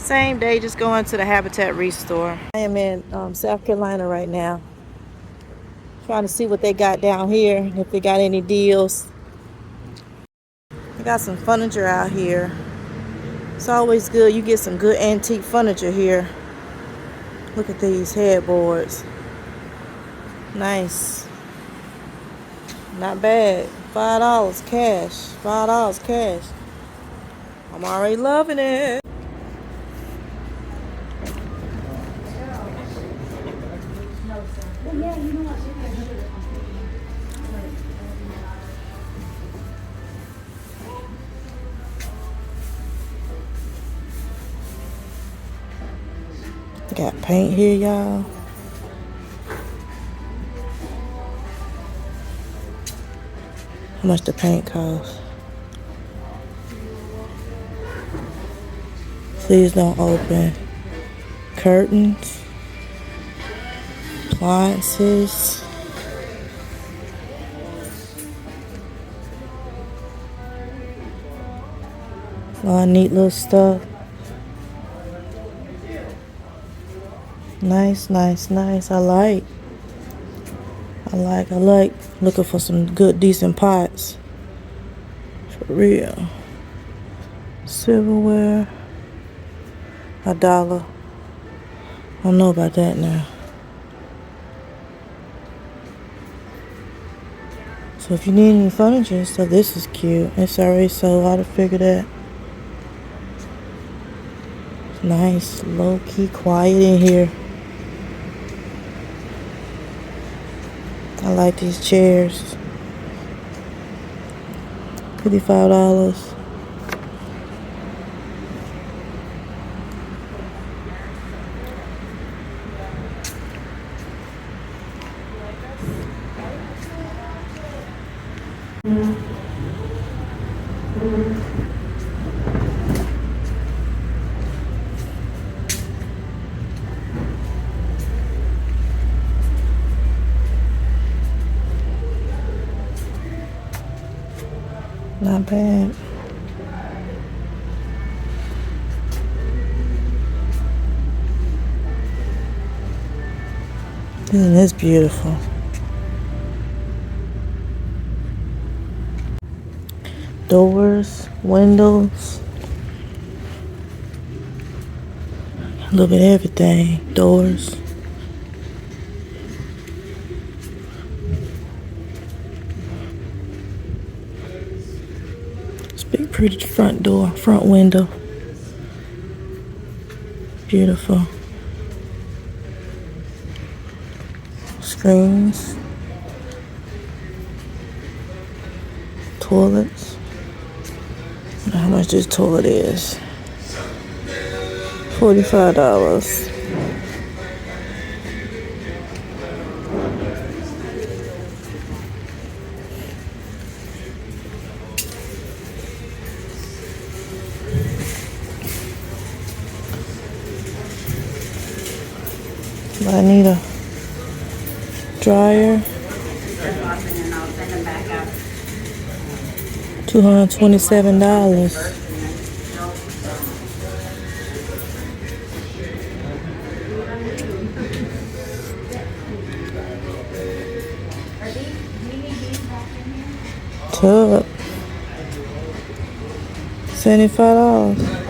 Same day, just going to the Habitat Restore. I am in South Carolina right now. Trying to see what they got down here and if they got any deals. They got some furniture out here. It's always good. You get some good antique furniture here. Look at these headboards. Nice. Not bad. $5 cash. $5 cash. I'm already loving it. Got paint here, y'all. How much the paint cost? Please don't open. Curtains. Appliances. A lot of neat little stuff. Nice, nice, nice. I like. Looking for some good, decent pots. For real. Silverware. $1. I don't know about that now. So if you need any furniture and stuff, this is cute. It's already sold. How to figure that. Nice, low-key, quiet in here. I like these chairs. $55. Not bad. Isn't this beautiful? Doors, windows, a little bit of everything. Doors. Big pretty front door, front window. Beautiful. Screens. Toilets. I don't know how much this toilet is. $45. I need a dryer. $227. Tub. $75.